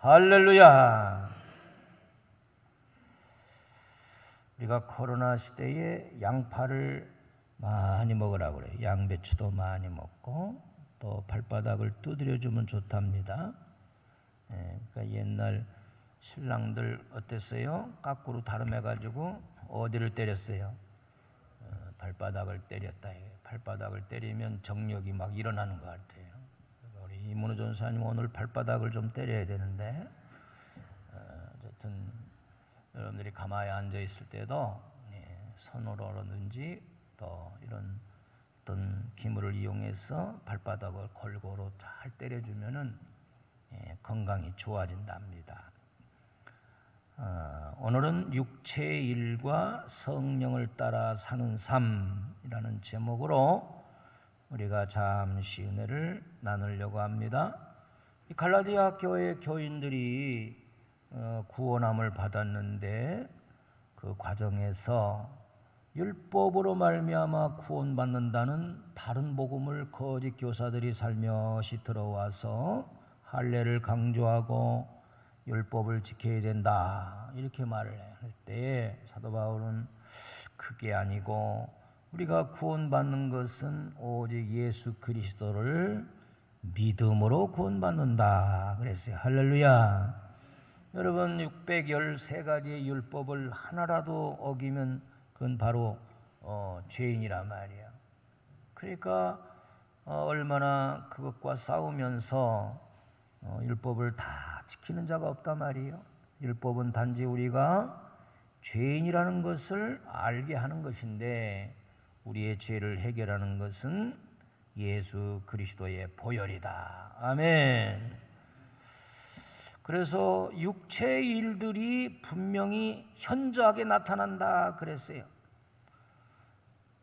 할렐루야. 우리가 코로나 시대에 양파를 많이 먹으라고 그래요. 양배추도 많이 먹고 또 발바닥을 두드려 주면 좋답니다. 그러니까 옛날 신랑들 어땠어요? 까꾸로 다름해가지고 어디를 때렸어요? 발바닥을 때렸다. 발바닥을 때리면 정력이 막 일어나는 것 같아요. 우리 이문호 전사님 오늘 발바닥을 좀 때려야 되는데, 어쨌든 여러분들이 가만히 앉아 있을 때도 손으로든지 또 이런 어떤 기물을 이용해서 발바닥을 골고루 잘 때려주면은 건강이 좋아진답니다. 오늘은 육체의 일과 성령을 따라 사는 삶이라는 제목으로 우리가 잠시 은혜를 나누려고 합니다. 이 갈라디아 교회 교인들이 구원함을 받았는데 그 과정에서 율법으로 말미암아 구원받는다는 다른 복음을 거짓 교사들이 살며시 들어와서 할례를 강조하고 율법을 지켜야 된다 이렇게 말을 할 때 사도 바울은 그게 아니고 우리가 구원받는 것은 오직 예수 그리스도를 믿음으로 구원받는다 그랬어요. 할렐루야. 여러분 613가지의 율법을 하나라도 어기면 그건 바로 죄인이란 말이야. 그러니까 얼마나 그것과 싸우면서 율법을 다 지키는 자가 없단 말이에요. 율법은 단지 우리가 죄인이라는 것을 알게 하는 것인데 우리의 죄를 해결하는 것은 예수 그리스도의 보혈이다. 아멘. 그래서 육체의 일들이 분명히 현저하게 나타난다 그랬어요.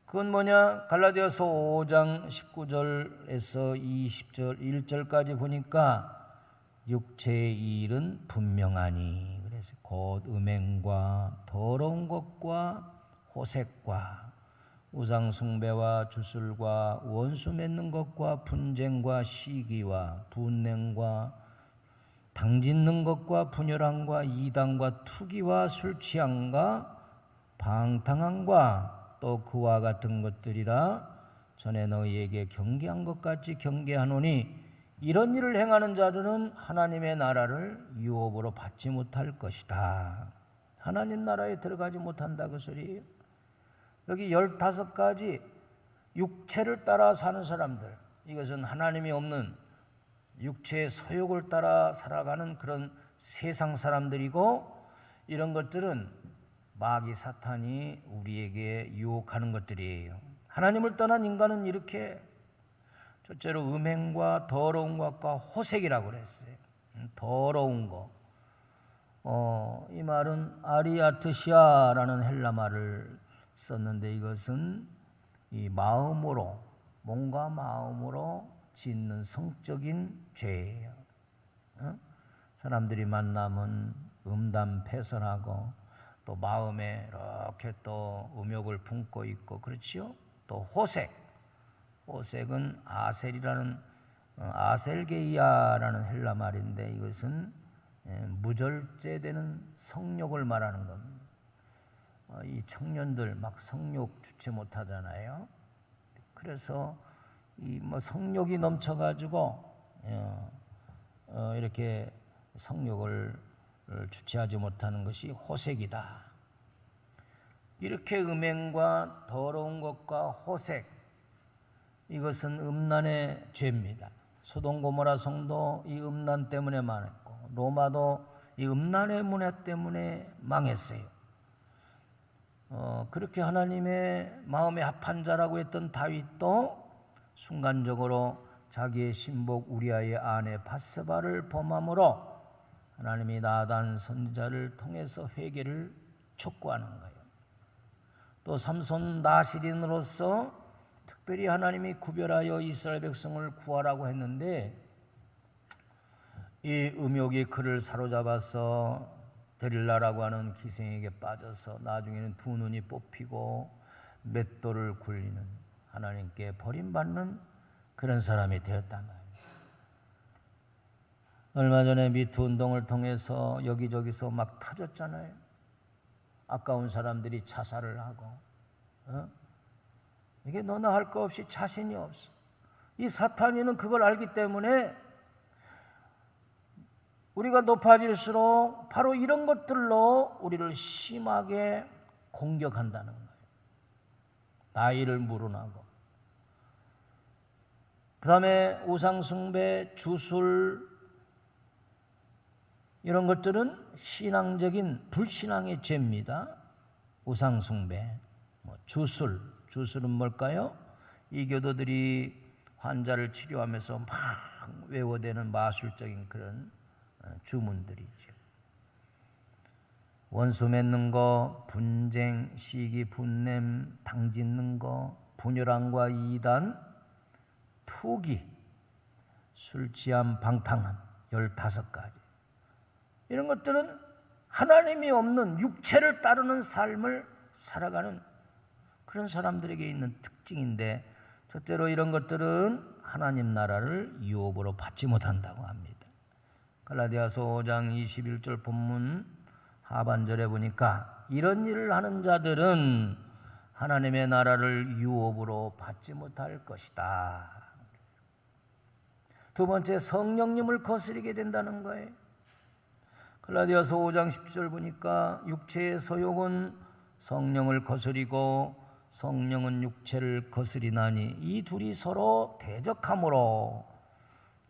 그건 뭐냐? 갈라디아서 5장 19절에서 20절 1절까지 보니까 육체의 일은 분명하니 그래서 곧 음행과 더러운 것과 호색과 우상 숭배와 주술과 원수 맺는 것과 분쟁과 시기와 분냉과 당짓는 것과 분열함과 이단과 투기와 술취함과 방탕함과 또 그와 같은 것들이라 전에 너희에게 경계한 것 같이 경계하노니 이런 일을 행하는 자들은 하나님의 나라를 유업으로 받지 못할 것이다. 하나님 나라에 들어가지 못한다 그 소리예요. 여기 15가지 육체를 따라 사는 사람들, 이것은 하나님이 없는 육체의 소욕을 따라 살아가는 그런 세상 사람들이고, 이런 것들은 마귀 사탄이 우리에게 유혹하는 것들이에요. 하나님을 떠난 인간은 이렇게 첫째로 음행과 더러운 것과 호색이라고 그랬어요. 더러운 것. 이 말은 아리아트시아라는 헬라 말을 썼는데 이것은 이 마음으로, 몸과 마음으로 짓는 성적인 죄예요. 사람들이 만나면 음담패설하고 또 마음에 이렇게 또 음욕을 품고 있고 그렇지요. 또 호색, 호색은 아셀이라는 아셀게이아라는 헬라 말인데 이것은 무절제되는 성욕을 말하는 겁니다. 이 청년들 막 성욕 주체 못하잖아요. 그래서 이 성욕이 넘쳐가지고 이렇게 성욕을 주체하지 못하는 것이 호색이다. 이렇게 음행과 더러운 것과 호색, 이것은 음란의 죄입니다. 소돔 고모라 성도 이 음란 때문에 망했고 로마도 이 음란의 문화 때문에 망했어요. 그렇게 하나님의 마음에 합한 자라고 했던 다윗도 순간적으로 자기의 신복 우리아의 아내 바세바를 범함으로 하나님이 나단 선지자를 통해서 회개를 촉구하는 거예요. 또 삼손 나시린으로서 특별히 하나님이 구별하여 이스라엘 백성을 구하라고 했는데 이 음욕이 그를 사로잡아서 데릴라라고 하는 기생에게 빠져서 나중에는 두 눈이 뽑히고 맷돌을 굴리는, 하나님께 버림받는 그런 사람이 되었단 얼마 전에 미투 운동을 통해서 여기저기서 막 터졌잖아요. 아까운 사람들이 자살을 하고, 이게 너나 할 거 없이 자신이 없어. 이 사탄이는 그걸 알기 때문에 우리가 높아질수록 바로 이런 것들로 우리를 심하게 공격한다는 거예요. 나이를 물어나고, 그 다음에 우상숭배, 주술, 이런 것들은 신앙적인 불신앙의 죄입니다. 우상숭배, 주술은 뭘까요? 이 교도들이 환자를 치료하면서 막 외워대는 마술적인 그런 주문들이죠. 원수 맺는 거, 분쟁, 시기, 분냄, 당짓는 거, 분열함과 이단, 투기, 술 취함, 방탕함, 15가지. 이런 것들은 하나님이 없는 육체를 따르는 삶을 살아가는 그런 사람들에게 있는 특징인데, 첫째로 이런 것들은 하나님 나라를 유업으로 받지 못한다고 합니다. 갈라디아서 5장 21절 본문 하반절에 보니까 이런 일을 하는 자들은 하나님의 나라를 유업으로 받지 못할 것이다. 두 번째, 성령님을 거스르게 된다는 거예요. 갈라디아서 5장 10절 보니까 육체의 소욕은 성령을 거스리고 성령은 육체를 거스리나니 이 둘이 서로 대적하므로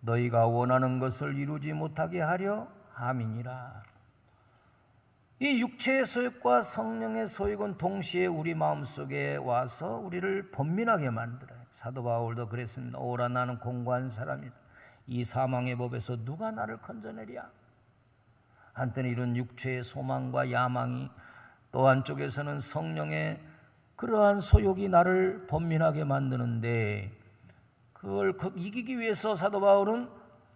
너희가 원하는 것을 이루지 못하게 하려 함이니라. 이 육체의 소욕과 성령의 소욕은 동시에 우리 마음속에 와서 우리를 번민하게 만들어요. 사도 바울도 그랬습니다. 오라 나는 공고한 사람이다. 이 사망의 법에서 누가 나를 건져내랴. 한때는 이런 육체의 소망과 야망이, 또 한쪽에서는 성령의 그러한 소욕이 나를 번민하게 만드는데, 그걸 이기기 위해서 사도 바울은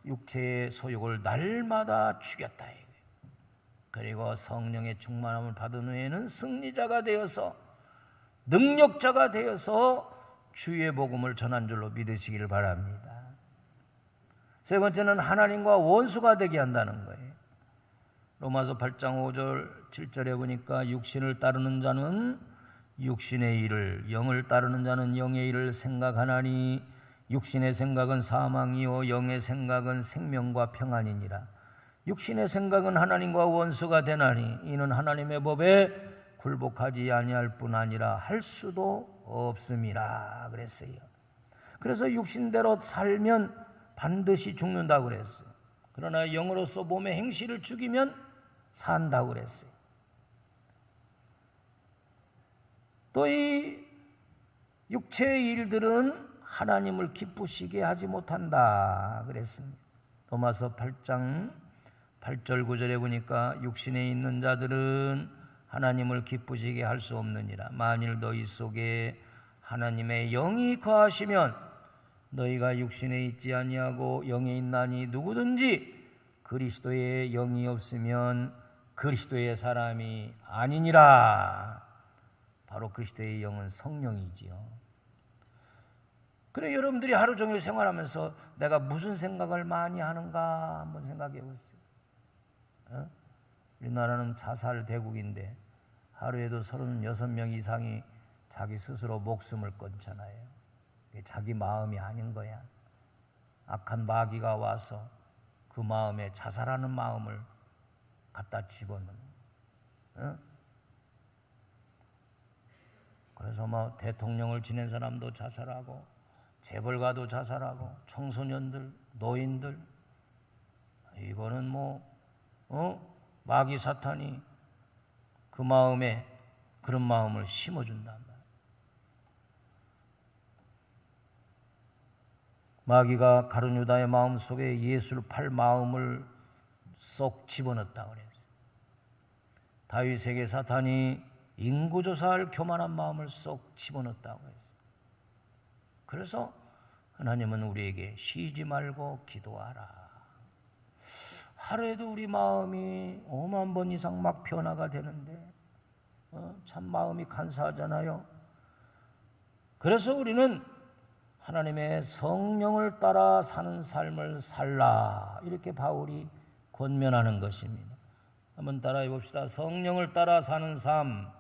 육체의 소욕을 날마다 죽였다. 그리고 성령의 충만함을 받은 후에는 승리자가 되어서, 능력자가 되어서 주의 복음을 전한 줄로 믿으시기를 바랍니다. 세 번째는 하나님과 원수가 되게 한다는 거예요. 로마서 8장 5절 7절에 보니까 육신을 따르는 자는 육신의 일을, 영을 따르는 자는 영의 일을 생각하나니 육신의 생각은 사망이요 영의 생각은 생명과 평안이니라. 육신의 생각은 하나님과 원수가 되나니 이는 하나님의 법에 굴복하지 아니할 뿐 아니라 할 수도 없음이라 그랬어요. 그래서 육신대로 살면 반드시 죽는다고 그랬어요. 그러나 영으로서 몸의 행실을 죽이면 산다고 그랬어요. 또 이 육체의 일들은 하나님을 기쁘시게 하지 못한다 그랬습니다. 로마서 8장 8절 9절에 보니까 육신에 있는 자들은 하나님을 기쁘시게 할 수 없느니라. 만일 너희 속에 하나님의 영이 거하시면 너희가 육신에 있지 아니하고 영에 있나니 누구든지 그리스도의 영이 없으면 그리스도의 사람이 아니니라. 바로 그리스도의 영은 성령이지요. 그래, 여러분들이 하루 종일 생활하면서 내가 무슨 생각을 많이 하는가 한번 생각해 보세요. 우리나라는 자살 대국인데 하루에도 36명 이상이 자기 스스로 목숨을 끊잖아요. 자기 마음이 아닌 거야. 악한 마귀가 와서 그 마음에 자살하는 마음을 갖다 집어넣는. 그래서 뭐 대통령을 지낸 사람도 자살하고 재벌가도 자살하고 청소년들, 노인들, 이거는 마귀 사탄이 그 마음에 그런 마음을 심어준단 말이에요. 마귀가 가룟 유다의 마음속에 예수를 팔 마음을 쏙 집어넣었다고 그랬어요. 다윗에게 사탄이 인구조사할 교만한 마음을 쏙 집어넣었다고 했어요. 그래서 하나님은 우리에게 쉬지 말고 기도하라. 하루에도 우리 마음이 5만 번 이상 막 변화가 되는데 참 마음이 간사하잖아요. 그래서 우리는 하나님의 성령을 따라 사는 삶을 살라, 이렇게 바울이 권면하는 것입니다. 한번 따라해 봅시다. 성령을 따라 사는 삶.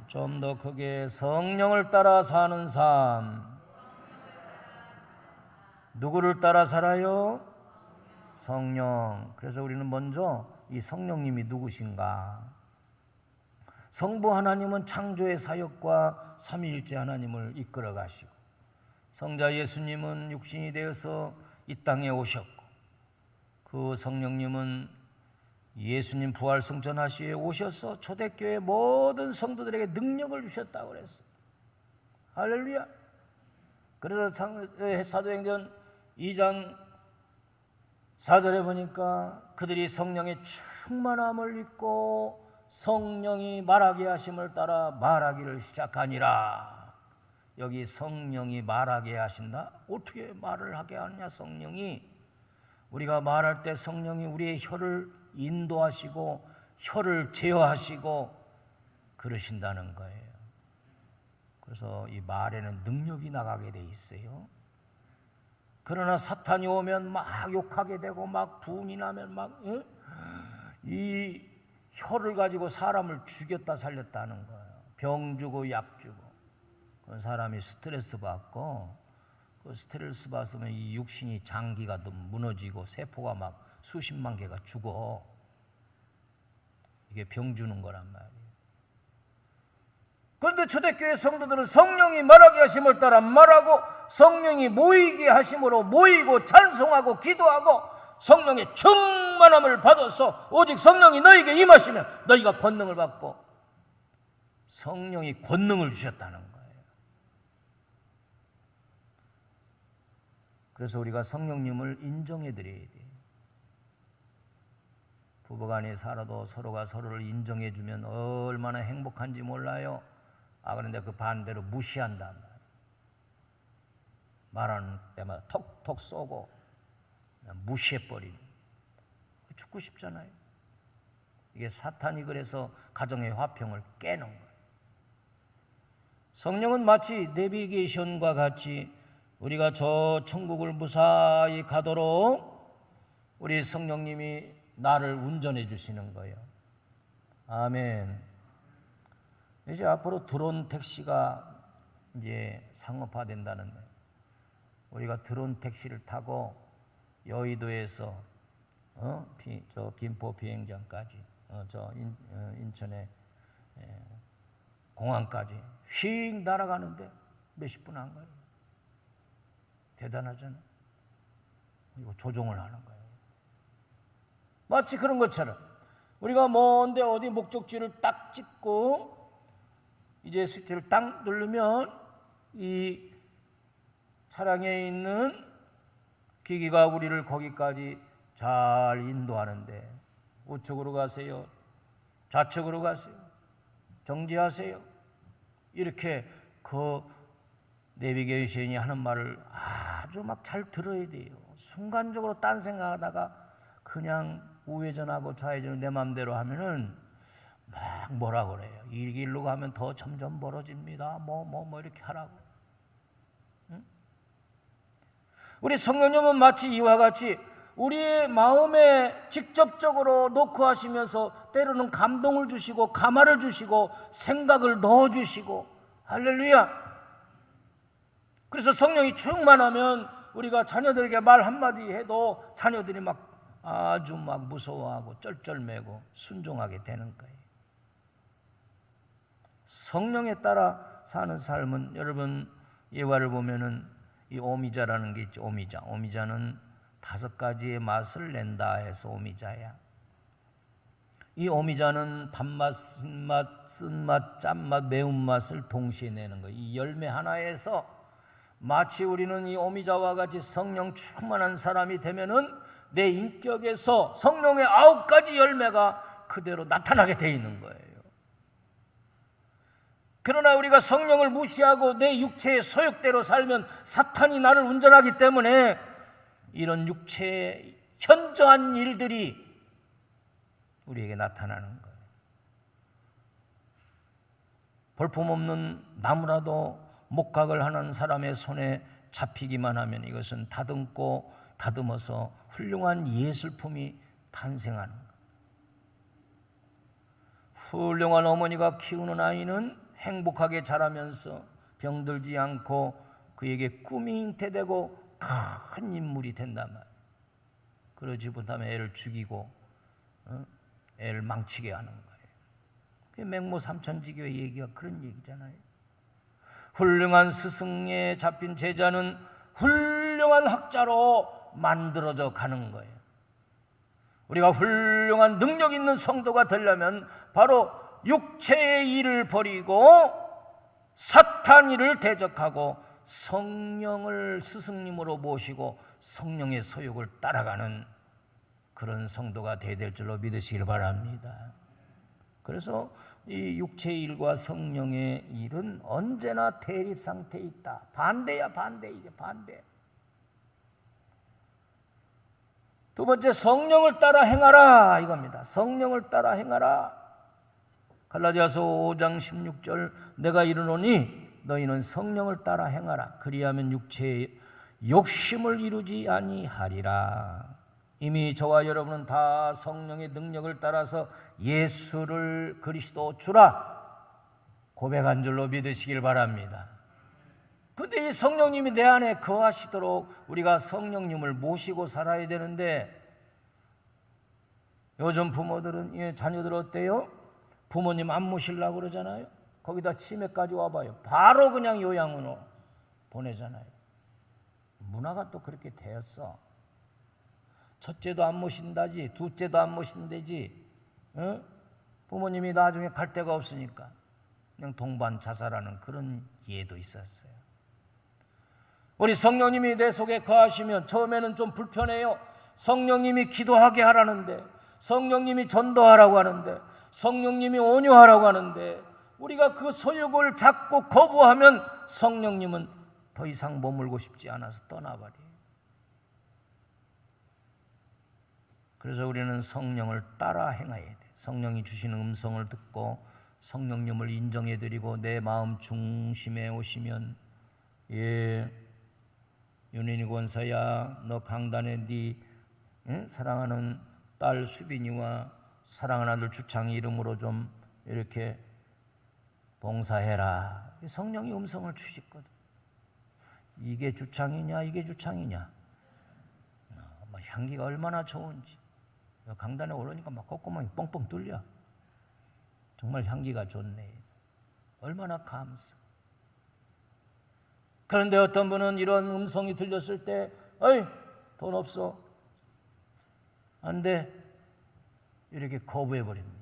좀 더 크게, 성령을 따라 사는 삶. 누구를 따라 살아요? 성령. 그래서 우리는 먼저 이 성령님이 누구신가? 성부 하나님은 창조의 사역과 삼위일체 하나님을 이끌어 가시고, 성자 예수님은 육신이 되어서 이 땅에 오셨고, 그 성령님은 예수님 부활 승천하시에 오셔서 초대교회 모든 성도들에게 능력을 주셨다고 그랬어요. 할렐루야. 그래서 사도행전 2장 4절에 보니까 그들이 성령의 충만함을 입고 성령이 말하게 하심을 따라 말하기를 시작하니라. 여기 성령이 말하게 하신다? 어떻게 말을 하게 하느냐? 성령이, 우리가 말할 때 성령이 우리의 혀를 인도하시고 혀를 제어하시고 그러신다는 거예요. 그래서 이 말에는 능력이 나가게 돼 있어요. 그러나 사탄이 오면 막 욕하게 되고 막 분이 나면 막 이 혀를 가지고 사람을 죽였다 살렸다 하는 거예요. 병 주고 약 주고. 그 사람이 스트레스 받고, 그 스트레스 받으면 이 육신이 장기가 또 무너지고 세포가 막 수십만 개가 죽어. 이게 병 주는 거란 말이에요. 그런데 초대교회 성도들은 성령이 말하게 하심을 따라 말하고, 성령이 모이게 하심으로 모이고 찬송하고 기도하고 성령의 충만함을 받아서, 오직 성령이 너희에게 임하시면 너희가 권능을 받고, 성령이 권능을 주셨다는 거예요. 그래서 우리가 성령님을 인정해 드려야 돼요. 부부간에 살아도 서로가 서로를 인정해 주면 얼마나 행복한지 몰라요. 그런데 그 반대로 무시한단 말이에요. 말하는 때마다 톡톡 쏘고 무시해버리는. 죽고 싶잖아요. 이게 사탄이 그래서 가정의 화평을 깨는 거예요. 성령은 마치 내비게이션과 같이 우리가 저 천국을 무사히 가도록 우리 성령님이 나를 운전해 주시는 거예요. 아멘. 이제 앞으로 드론 택시가 이제 상업화된다는 거예요. 우리가 드론 택시를 타고 여의도에서 저 김포 비행장까지, 인천의 공항까지 휙 날아가는데 몇십 분 한 거예요. 대단하잖아요. 이거 조종을 하는 거예요. 마치 그런 것처럼 우리가 먼데 어디 목적지를 딱 찍고 이제 스위치를 딱 누르면 이 차량에 있는 기기가 우리를 거기까지 잘 인도하는데, 우측으로 가세요, 좌측으로 가세요, 정지하세요, 이렇게 그 내비게이션이 하는 말을 아주 막 잘 들어야 돼요. 순간적으로 딴 생각하다가 그냥 우회전하고 좌회전을 내 맘대로 하면은 막 뭐라 그래요. 이 길로 가면 더 점점 멀어집니다. 뭐 이렇게 하라고. 응? 우리 성령님은 마치 이와 같이 우리의 마음에 직접적으로 놓고 하시면서 때로는 감동을 주시고 감화를 주시고 생각을 넣어주시고, 할렐루야. 그래서 성령이 충만하면 우리가 자녀들에게 말 한마디 해도 자녀들이 막 아주 막 무서워하고 쩔쩔매고 순종하게 되는 거예요. 성령에 따라 사는 삶은, 여러분 예화를 보면은 이 오미자라는 게 있죠. 오미자는 5가지의 맛을 낸다 해서 오미자야. 이 오미자는 단맛, 쓴맛, 쓴맛, 짠맛, 매운맛을 동시에 내는 거예요. 이 열매 하나에서 마치 우리는 이 오미자와 같이 성령 충만한 사람이 되면은 내 인격에서 성령의 9가지 열매가 그대로 나타나게 돼 있는 거예요. 그러나 우리가 성령을 무시하고 내 육체의 소욕대로 살면 사탄이 나를 운전하기 때문에 이런 육체의 현저한 일들이 우리에게 나타나는 거예요. 볼품없는 나무라도 목각을 하는 사람의 손에 잡히기만 하면 이것은 다듬어서 훌륭한 예술품이 탄생하는 거예요. 훌륭한 어머니가 키우는 아이는 행복하게 자라면서 병들지 않고 그에게 꿈이 잉태되고 큰 인물이 된단 말이에요. 그러지 못하면 애를 죽이고 애를 망치게 하는 거예요. 그게 맹모 삼천지교의 얘기가 그런 얘기잖아요. 훌륭한 스승에 잡힌 제자는 훌륭한 학자로 만들어져 가는 거예요. 우리가 훌륭한 능력 있는 성도가 되려면 바로 육체의 일을 버리고 사탄 일을 대적하고 성령을 스승님으로 모시고 성령의 소욕을 따라가는 그런 성도가 되어야 될 줄로 믿으시길 바랍니다. 그래서 이 육체의 일과 성령의 일은 언제나 대립 상태에 있다. 반대야, 반대. 이게 반대. 두 번째, 성령을 따라 행하라 이겁니다. 성령을 따라 행하라. 갈라디아서 5장 16절, 내가 이르노니 너희는 성령을 따라 행하라. 그리하면 육체의 욕심을 이루지 아니하리라. 이미 저와 여러분은 다 성령의 능력을 따라서 예수를 그리스도 주라 고백한 줄로 믿으시길 바랍니다. 근데 이 성령님이 내 안에 거하시도록 우리가 성령님을 모시고 살아야 되는데, 요즘 부모들은 자녀들 어때요? 부모님 안 모시려고 그러잖아요. 거기다 치매까지 와봐요. 바로 그냥 요양원으로 보내잖아요. 문화가 또 그렇게 되었어. 첫째도 안 모신다지, 둘째도 안 모신다지. 부모님이 나중에 갈 데가 없으니까 그냥 동반 자살하는 그런 예도 있었어요. 우리 성령님이 내 속에 거하시면 처음에는 좀 불편해요. 성령님이 기도하게 하라는데, 성령님이 전도하라고 하는데, 성령님이 온유하라고 하는데, 우리가 그 소욕을 자꾸 거부하면 성령님은 더 이상 머물고 싶지 않아서 떠나버려요. 그래서 우리는 성령을 따라 행해야 돼. 성령이 주시는 음성을 듣고 성령님을 인정해드리고 내 마음 중심에 오시면, 윤인이 권사야, 너 강단에 네 사랑하는 딸 수빈이와 사랑하는 아들 주창이 이름으로 좀 이렇게 봉사해라. 성령이 음성을 주시거든. 이게 주창이냐 이게 주창이냐, 향기가 얼마나 좋은지. 강단에 오르니까 막 콧구멍이 뻥뻥 뚫려. 정말 향기가 좋네. 얼마나 감사. 그런데 어떤 분은 이런 음성이 들렸을 때, 어이, 돈 없어, 안 돼, 이렇게 거부해버립니다.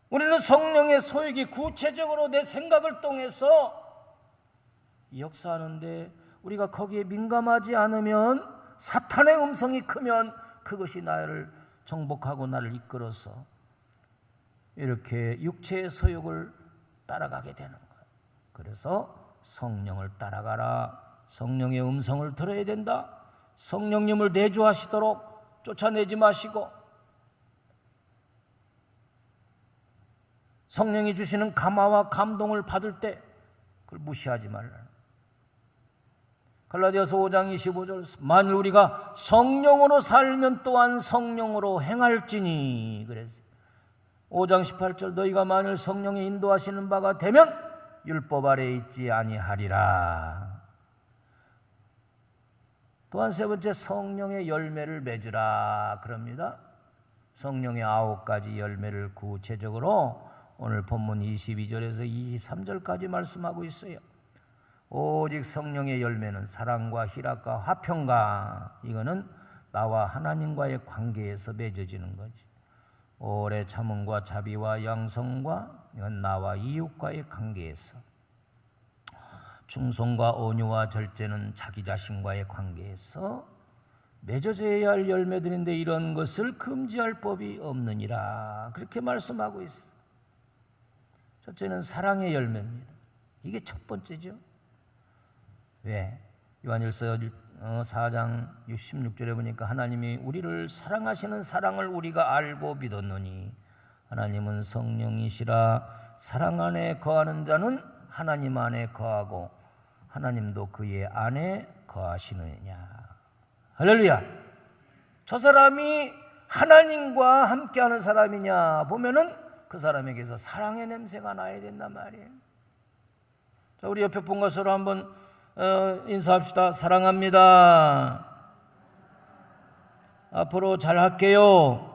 우리는 성령의 소욕이 구체적으로 내 생각을 통해서 역사하는데, 우리가 거기에 민감하지 않으면, 사탄의 음성이 크면 그것이 나를 정복하고 나를 이끌어서 이렇게 육체의 소욕을 따라가게 되는 거예요. 그래서 성령을 따라가라. 성령의 음성을 들어야 된다. 성령님을 내주하시도록 쫓아내지 마시고, 성령이 주시는 감화와 감동을 받을 때 그걸 무시하지 말라. 갈라디아서 5장 25절, 만일 우리가 성령으로 살면 또한 성령으로 행할지니. 그래서 5장 18절, 너희가 만일 성령의 인도하시는 바가 되면 율법 아래에 있지 아니하리라. 또한 세 번째, 성령의 열매를 맺으라 그럽니다. 성령의 9가지 열매를 구체적으로 오늘 본문 22절에서 23절까지 말씀하고 있어요. 오직 성령의 열매는 사랑과 희락과 화평과, 이거는 나와 하나님과의 관계에서 맺어지는 거지. 오래 참음과 자비와 양성과, 이건 나와 이웃과의 관계에서. 충성과 온유와 절제는 자기 자신과의 관계에서 맺어져야 할 열매들인데, 이런 것을 금지할 법이 없느니라 그렇게 말씀하고 있어. 첫째는 사랑의 열매입니다. 이게 첫 번째죠. 왜? 요한일서 4장 66절에 보니까 하나님이 우리를 사랑하시는 사랑을 우리가 알고 믿었노니 하나님은 성령이시라. 사랑 안에 거하는 자는 하나님 안에 거하고 하나님도 그의 안에 거하시느냐. 할렐루야. 저 사람이 하나님과 함께하는 사람이냐 보면은 그 사람에게서 사랑의 냄새가 나야 된단 말이에요. 자, 우리 옆에 분 것으로 한번 인사합시다. 사랑합니다. 앞으로 잘 할게요.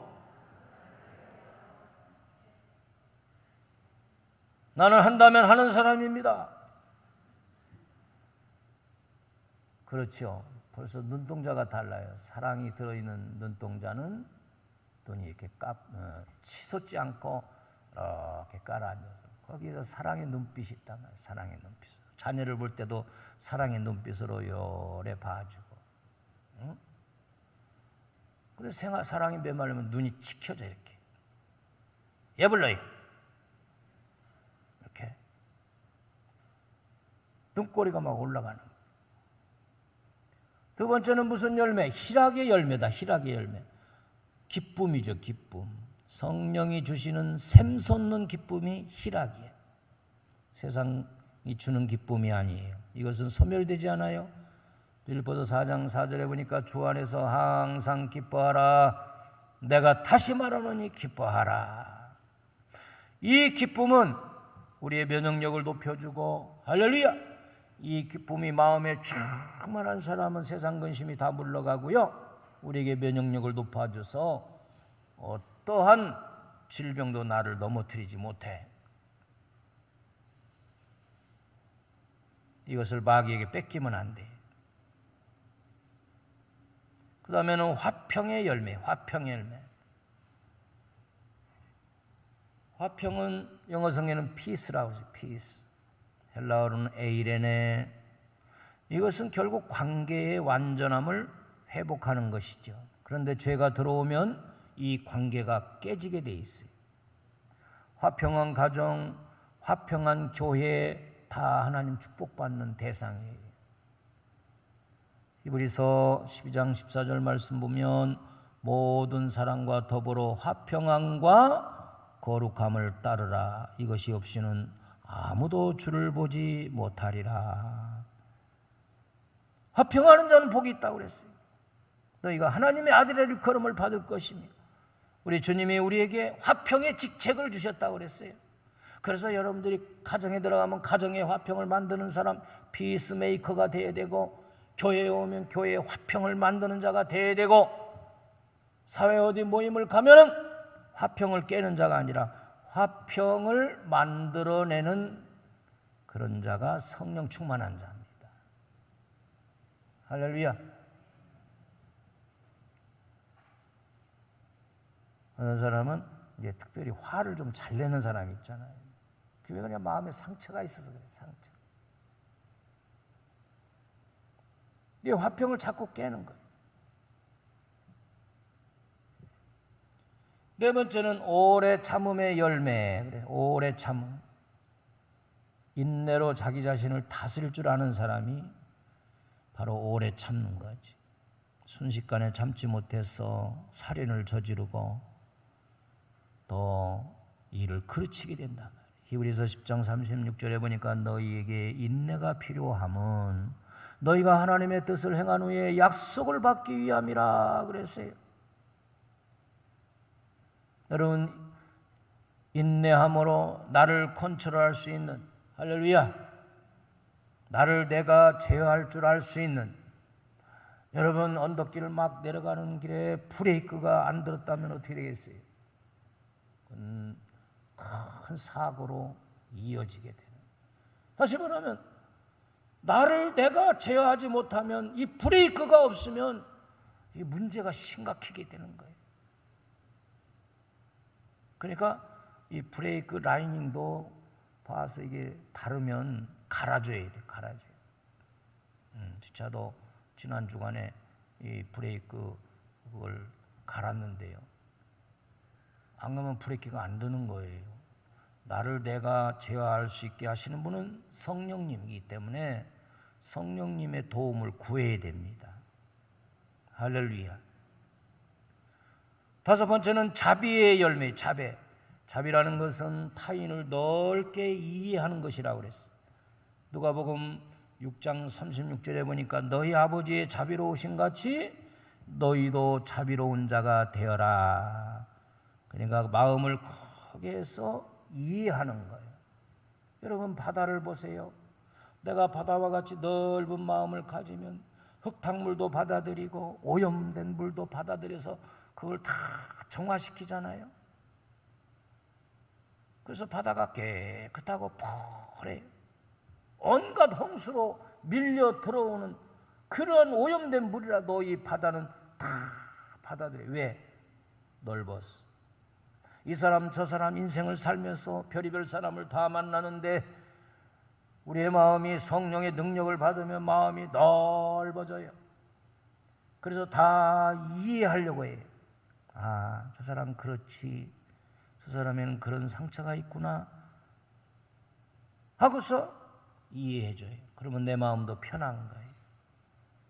나는 한다면 하는 사람입니다. 그렇죠. 벌써 눈동자가 달라요. 사랑이 들어있는 눈동자는 눈이 이렇게 치솟지 않고 이렇게 깔아앉아서 거기서 사랑의 눈빛이 있단 말이에요. 사랑의 눈빛. 자녀를 볼 때도 사랑의 눈빛으로 요래 봐주고. 응? 그래서 사랑이 메말르면 눈이 치켜져 이렇게. 예불러이 이렇게 눈꼬리가 막 올라가는. 두 번째는 무슨 열매? 희락의 열매다. 희락의 열매. 기쁨이죠. 기쁨. 성령이 주시는 샘솟는 기쁨이 희락이에요. 세상이 주는 기쁨이 아니에요. 이것은 소멸되지 않아요. 빌립보서 4장 4절에 보니까 주 안에서 항상 기뻐하라. 내가 다시 말하노니 기뻐하라. 이 기쁨은 우리의 면역력을 높여주고, 할렐루야, 이 기쁨이 마음에 충만한 사람은 세상 근심이 다 물러가고요, 우리에게 면역력을 높아줘서 어떠한 질병도 나를 넘어뜨리지 못해. 이것을 마귀에게 뺏기면 안 돼. 그 다음에는 화평의 열매. 화평의 열매. 화평은 영어 성에는 peace라고 하죠. peace. 헬라어로는 에이레네. 이것은 결국 관계의 완전함을 회복하는 것이죠. 그런데 죄가 들어오면 이 관계가 깨지게 돼 있어요. 화평한 가정, 화평한 교회 다 하나님 축복받는 대상이에요. 히브리서 12장 14절 말씀 보면 모든 사랑과 더불어 화평함과 거룩함을 따르라. 이것이 없이는 아무도 주를 보지 못하리라. 화평하는 자는 복이 있다고 그랬어요. 너희가 하나님의 아들의 일컬음을 받을 것이며, 우리 주님이 우리에게 화평의 직책을 주셨다고 그랬어요. 그래서 여러분들이 가정에 들어가면 가정의 화평을 만드는 사람, 피스메이커가 되어야 되고, 교회에 오면 교회의 화평을 만드는 자가 되어야 되고, 사회 어디 모임을 가면은 화평을 깨는 자가 아니라 화평을 만들어내는 그런 자가 성령 충만한 자입니다. 할렐루야. 어떤 사람은 이제 특별히 화를 좀 잘 내는 사람이 있잖아요. 그게 그냥 마음에 상처가 있어서 그래요. 상처. 이 화평을 자꾸 깨는 거예요. 네 번째는 오래 참음의 열매. 그래서 오래 참음. 인내로 자기 자신을 다스릴 줄 아는 사람이 바로 오래 참는 거지. 순식간에 참지 못해서 살인을 저지르고 또 일을 그르치게 된다. 히브리서 10장 36절에 보니까 너희에게 인내가 필요함은 너희가 하나님의 뜻을 행한 후에 약속을 받기 위함이라 그랬어요. 여러분, 인내함으로 나를 컨트롤할 수 있는, 할렐루야, 나를 내가 제어할 줄 알 수 있는, 여러분 언덕길을 막 내려가는 길에 브레이크가 안 들었다면 어떻게 되겠어요? 큰 사고로 이어지게 되는. 다시 말하면 나를 내가 제어하지 못하면, 이 브레이크가 없으면 이 문제가 심각하게 되는 거예요. 그러니까 이 브레이크 라이닝도 봐서 이게 다르면 갈아줘야 돼. 갈아줘야 돼. 저도 지난 주간에 이 브레이크 그걸 갈았는데요, 안 그러면 브레이크가 안 드는 거예요. 나를 내가 제어할 수 있게 하시는 분은 성령님이기 때문에 성령님의 도움을 구해야 됩니다. 할렐루야. 다섯 번째는 자비의 열매. 자비. 자비라는 것은 타인을 넓게 이해하는 것이라고 그랬어. 누가복음 6장 36절에 보니까 너희 아버지의 자비로우신 같이 너희도 자비로운 자가 되어라. 그러니까 마음을 크게 해서 이해하는 거예요. 여러분, 바다를 보세요. 내가 바다와 같이 넓은 마음을 가지면 흙탕물도 받아들이고 오염된 물도 받아들여서 그걸 다 정화시키잖아요. 그래서 바다가 깨끗하고 푸르해요. 온갖 홍수로 밀려 들어오는 그런 오염된 물이라도 이 바다는 다 받아들여요. 왜? 넓었어. 이 사람 저 사람 인생을 살면서 별의별 사람을 다 만나는데 우리의 마음이 성령의 능력을 받으면 마음이 넓어져요. 그래서 다 이해하려고 해요. 아, 저 사람 그렇지, 저 사람에는 그런 상처가 있구나 하고서 이해해줘요. 그러면 내 마음도 편한 거예요.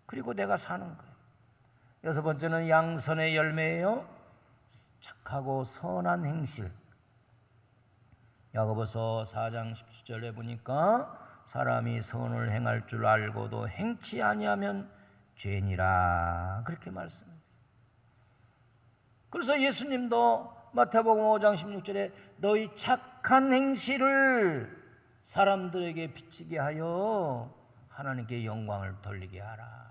그리고 내가 사는 거예요. 여섯 번째는 양선의 열매예요. 착하고 선한 행실. 야고보서 4장 17절에 보니까 사람이 선을 행할 줄 알고도 행치 아니하면 죄니라, 그렇게 말씀해요. 그래서 예수님도 마태복음 5장 16절에 너희 착한 행실을 사람들에게 비치게 하여 하나님께 영광을 돌리게 하라.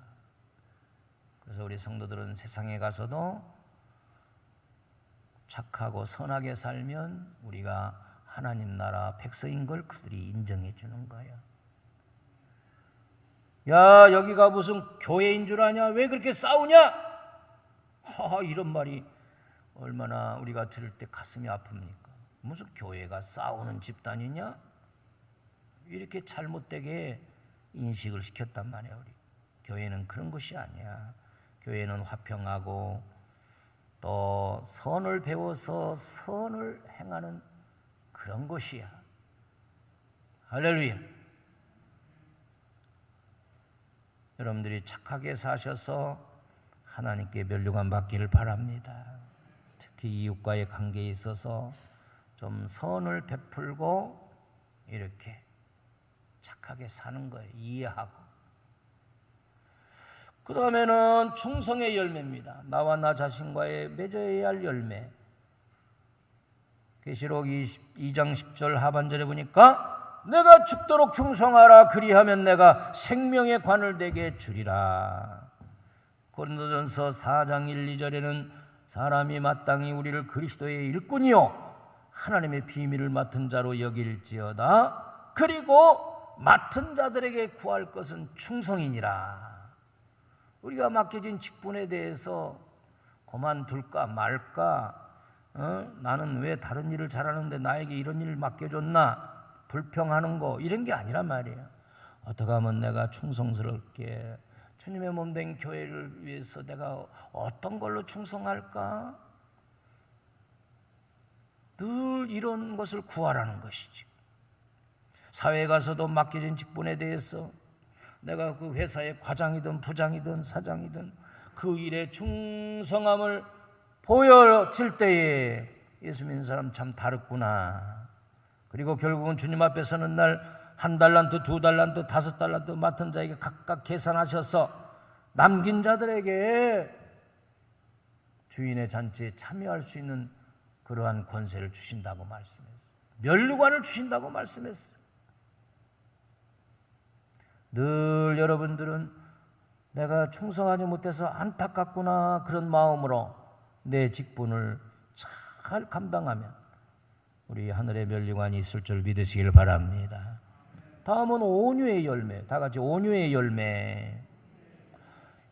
그래서 우리 성도들은 세상에 가서도 착하고 선하게 살면 우리가 하나님 나라 백성인 걸 그들이 인정해 주는 거예요. 야, 여기가 무슨 교회인 줄 아냐? 왜 그렇게 싸우냐? 이런 말이 얼마나 우리가 들을 때 가슴이 아픕니까? 무슨 교회가 싸우는 집단이냐? 이렇게 잘못되게 인식을 시켰단 말이야. 우리 교회는 그런 것이 아니야. 교회는 화평하고 또 선을 배워서 선을 행하는 그런 것이야. 할렐루야. 여러분들이 착하게 사셔서 하나님께 면류관 받기를 바랍니다. 특히 이웃과의 관계에 있어서 좀 선을 베풀고 이렇게 착하게 사는 거예요. 이해하고. 그 다음에는 충성의 열매입니다. 나와 나 자신과의 맺어야 할 열매. 계시록 22장 10절 하반절에 보니까 내가 죽도록 충성하라. 그리하면 내가 생명의 관을 내게 주리라. 고린도전서 4장 1, 2절에는 사람이 마땅히 우리를 그리스도의 일꾼이요 하나님의 비밀을 맡은 자로 여길지어다. 그리고 맡은 자들에게 구할 것은 충성이니라. 우리가 맡겨진 직분에 대해서 그만둘까 말까, 나는 왜 다른 일을 잘하는데 나에게 이런 일을 맡겨줬나 불평하는 거, 이런 게 아니란 말이에요. 어떻게 하면 내가 충성스럽게 주님의 몸된 교회를 위해서 내가 어떤 걸로 충성할까? 늘 이런 것을 구하라는 것이지. 사회에 가서도 맡겨진 직분에 대해서 내가 그 회사의 과장이든 부장이든 사장이든 그 일에 충성함을 보여질 때에 예수 믿는 사람 참 다르구나. 그리고 결국은 주님 앞에 서는 날 1달란트, 2달란트, 5달란트 맡은 자에게 각각 계산하셔서 남긴 자들에게 주인의 잔치에 참여할 수 있는 그러한 권세를 주신다고 말씀했어요. 면류관을 주신다고 말씀했어요. 늘 여러분들은 내가 충성하지 못해서 안타깝구나 그런 마음으로 내 직분을 잘 감당하면 우리 하늘의 면류관이 있을 줄 믿으시길 바랍니다. 다음은 온유의 열매. 다 같이 온유의 열매.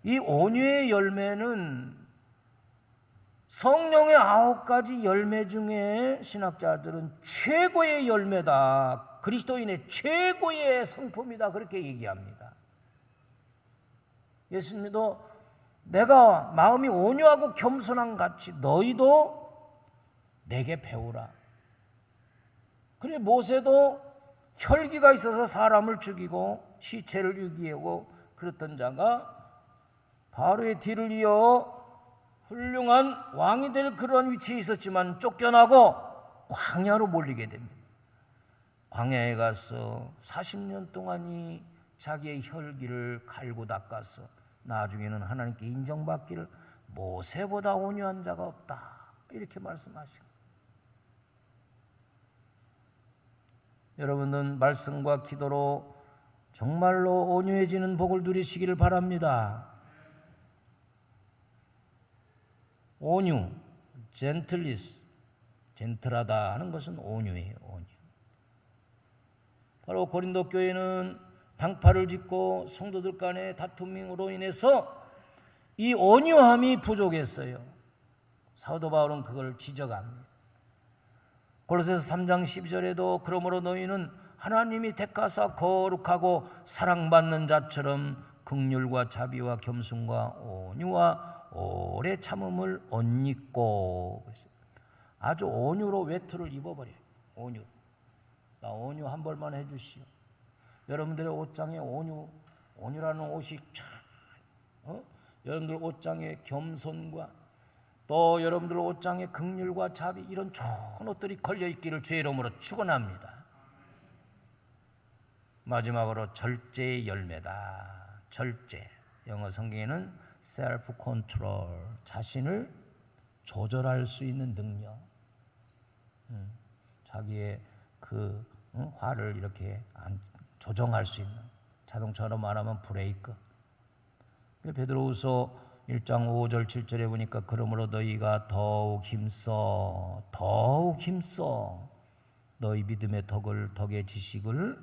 이 온유의 열매는 성령의 9가지 열매 중에 신학자들은 최고의 열매다. 그리스도인의 최고의 성품이다. 그렇게 얘기합니다. 예수님도 내가 마음이 온유하고 겸손한 같이 너희도 내게 배우라. 그래 모세도 혈기가 있어서 사람을 죽이고 시체를 유기하고 그랬던 자가 바로의 뒤를 이어 훌륭한 왕이 될 그런 위치에 있었지만 쫓겨나고 광야로 몰리게 됩니다. 광야에 가서 40년 동안이 자기의 혈기를 갈고 닦아서 나중에는 하나님께 인정받기를 모세보다 온유한 자가 없다, 이렇게 말씀하시고, 여러분은 말씀과 기도로 정말로 온유해지는 복을 누리시기를 바랍니다. 온유, 젠틀리스, 젠틀하다 하는 것은 온유예요. 온유. 바로 고린도 교회는 당파를 짓고 성도들 간의 다툼으로 인해서 이 온유함이 부족했어요. 사도 바울은 그걸 지적합니다. 골로새서 3장 12절에도 그러므로 너희는 하나님이 택하사 거룩하고 사랑받는 자처럼 긍휼과 자비와 겸손과 온유와 오래 참음을 옷 입고, 아주 온유로 외투를 입어버려요. 온유. 나 온유 한 벌만 해주시오. 여러분들의 옷장에 온유라는 옷이 여러분들 옷장에 겸손과 또 여러분들 옷장에 긍휼과 자비, 이런 좋은 옷들이 걸려있기를 주의 이름으로 축원합니다. 마지막으로 절제의 열매다. 절제, 영어 성경에는 self control, 자신을 조절할 수 있는 능력, 자기의 그 화를 이렇게 조정할 수 있는, 자동차로 말하면 브레이크. 베드로후서 1장 5절 7절에 보니까 그러므로 너희가 더욱 힘써 너희 믿음의 덕의 지식을,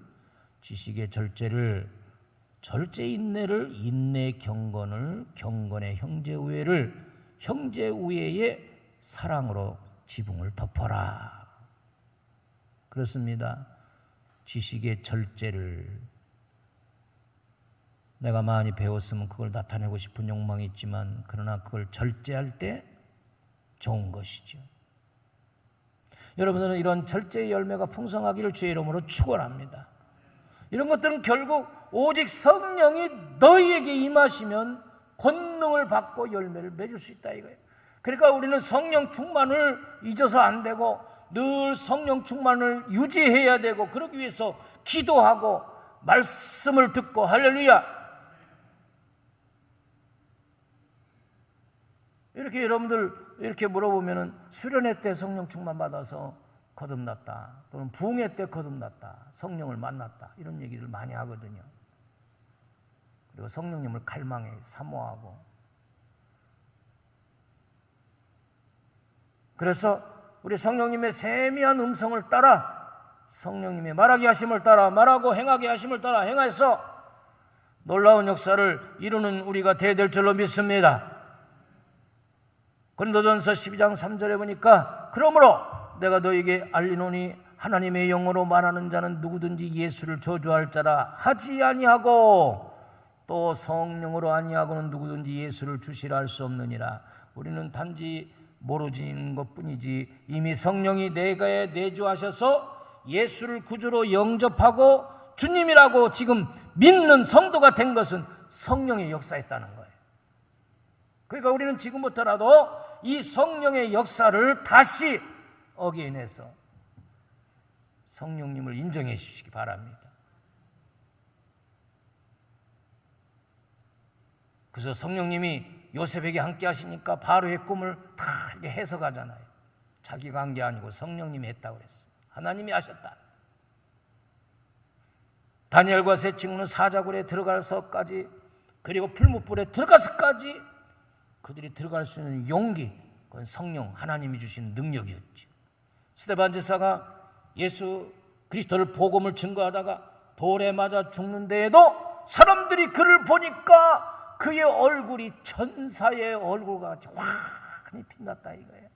지식의 절제를, 절제 인내를, 인내 경건을, 경건의 형제 우애를, 형제 우애의 사랑으로 지붕을 덮어라. 그렇습니다. 지식의 절제를, 내가 많이 배웠으면 그걸 나타내고 싶은 욕망이 있지만 그러나 그걸 절제할 때 좋은 것이죠. 여러분들은 이런 절제의 열매가 풍성하기를 주의 이름으로 축원합니다. 이런 것들은 결국 오직 성령이 너희에게 임하시면 권능을 받고 열매를 맺을 수 있다 이거예요. 그러니까 우리는 성령 충만을 잊어서 안 되고 늘 성령 충만을 유지해야 되고, 그러기 위해서 기도하고 말씀을 듣고, 할렐루야. 이렇게 여러분들 이렇게 물어보면은 수련회 때 성령 충만 받아서 거듭났다, 또는 부흥회 때 거듭났다, 성령을 만났다, 이런 얘기를 많이 하거든요. 그리고 성령님을 갈망해 사모하고, 그래서 우리 성령님의 세미한 음성을 따라, 성령님의 말하게 하심을 따라 말하고 행하게 하심을 따라 행해서 놀라운 역사를 이루는 우리가 되어야 될 줄로 믿습니다. 고린도전서 12장 3절에 보니까 그러므로 내가 너에게 알리노니 하나님의 영으로 말하는 자는 누구든지 예수를 저주할 자라 하지 아니하고 또 성령으로 아니하고는 누구든지 예수를 주시라 할 수 없느니라. 우리는 단지 모르는 것뿐이지 이미 성령이 내가에 내주하셔서 예수를 구주로 영접하고 주님이라고 지금 믿는 성도가 된 것은 성령의 역사였다는 거예요. 그러니까 우리는 지금부터라도 이 성령의 역사를 다시 어게인해서 성령님을 인정해 주시기 바랍니다. 그래서 성령님이 요셉에게 함께 하시니까 바로의 꿈을 다 이렇게 해석하잖아요. 자기가 한 게 아니고 성령님이 했다고 그랬어요. 하나님이 하셨다. 다니엘과 세 친구는 사자굴에 들어가서까지, 그리고 풀무불에 들어가서까지 그들이 들어갈 수 있는 용기, 그건 성령 하나님이 주신 능력이었죠. 스데반 제사가 예수 그리스도를 복음을 증거하다가 돌에 맞아 죽는 데에도 사람들이 그를 보니까 그의 얼굴이 천사의 얼굴과 같이 환히 빛났다 이거예요.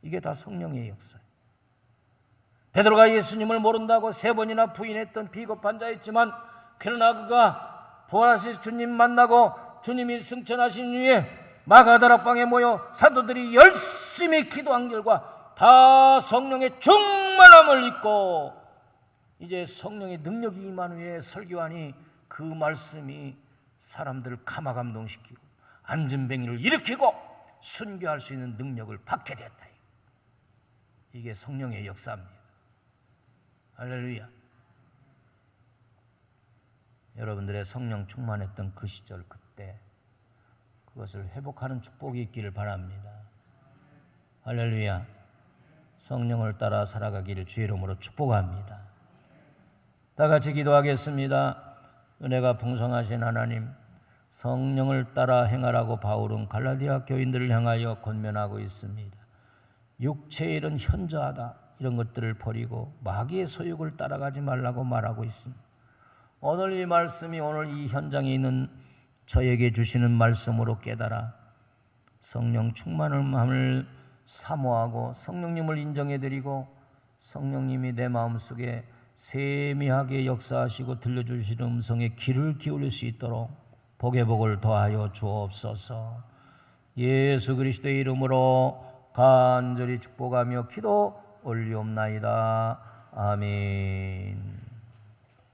이게 다 성령의 역사예요. 베드로가 예수님을 모른다고 3번이나 부인했던 비겁한 자였지만, 그러나 그가 부활하신 주님 만나고 주님이 승천하신 후에 마가다락방에 모여 사도들이 열심히 기도한 결과 다 성령의 충만함을 입고 이제 성령의 능력이 임한 후에 설교하니 그 말씀이 사람들을 감화감동시키고 안진뱅이를 일으키고 순교할 수 있는 능력을 받게 됐다. 이게 성령의 역사입니다. 할렐루야. 여러분들의 성령 충만했던 그 시절, 그때 그것을 회복하는 축복이 있기를 바랍니다. 할렐루야. 성령을 따라 살아가기를 주의 이름으로 축복합니다. 다 같이 기도하겠습니다. 은혜가 풍성하신 하나님, 성령을 따라 행하라고 바울은 갈라디아 교인들을 향하여 권면하고 있습니다. 육체의 일은 현저하다, 이런 것들을 버리고 마귀의 소욕을 따라가지 말라고 말하고 있습니다. 오늘 이 말씀이 오늘 이 현장에 있는 저에게 주시는 말씀으로 깨달아 성령 충만함을 사모하고 성령님을 인정해드리고 성령님이 내 마음속에 세미하게 역사하시고 들려주시는 음성에 귀를 기울일 수 있도록 복의 복을 더하여 주옵소서. 예수 그리스도의 이름으로 간절히 축복하며 기도 올리옵나이다. 아멘.